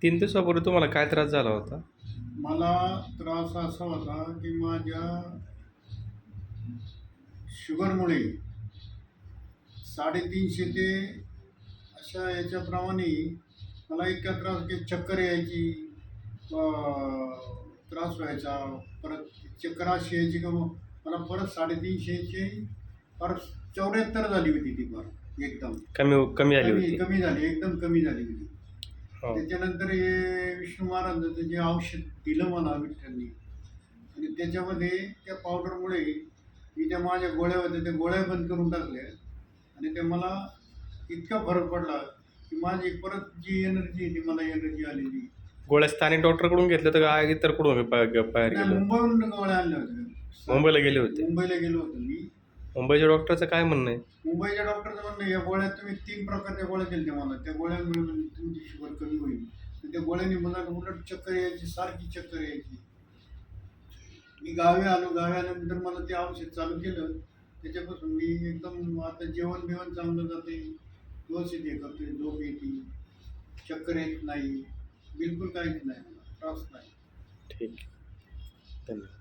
3 दिवसापूर्वी तुम्हाला काय त्रास झाला होता? मला त्रास असा होता की माझ्या शुगरमुळे 350 ते अशा याच्याप्रमाणे मला इतका त्रास की चक्कर यायची, त्रास व्हायचा. परत चक्कर अशी यायची का मग मला परत 350ची परत 74 झाली होती ती फार एकदम. कमी आली कमी होती. कमी झाली, एकदम कमी झाली होती. हो. त्याच्यानंतर हे विष्णू महाराजांचं जे औषध दिलं मला विठ्ठलनी आणि त्याच्यामध्ये त्या पावडरमुळे मी त्या माझ्या गोळ्या होत्या त्या गोळ्या बंद करून टाकल्या आणि ते मला इतका फरक पडला की माझी परत जी एनर्जी आहे ती मला एनर्जी आलेली. गोळ्या स्थानिक डॉक्टरकडून घेतल्या तर काय इतर कुठून बाहेर नाही, गेले? मुंबईहून गोळ्या आणल्या होत्या. मुंबईला गेले होते. मुंबईला गेलो होतो मी. मुंबईच्या डॉक्टरचं काय म्हणणं आहे? मुंबईच्या डॉक्टरचं म्हणणं या गोळ्या तुम्ही 3 प्रकारच्या गोळ्या दिल्या मला. त्या गोळ्यांमुळे म्हणजे तुमची शुगर कमी होईल. तर त्या गोळ्यांनी मला उलट चक्कर यायची, सारखी चक्कर यायची. मी गावी आलो. गावी आल्यानंतर मला ते औषध चालू केलं. त्याच्यापासून मी एकदम आता जेवण-बिवण चांगलं जाते. व्यवस्थित हे करतोय. झोप येते. चक्कर येत नाही. बिलकुल काहीच नाही मला. त्रास नाही. ठीक आहे. धन्यवाद.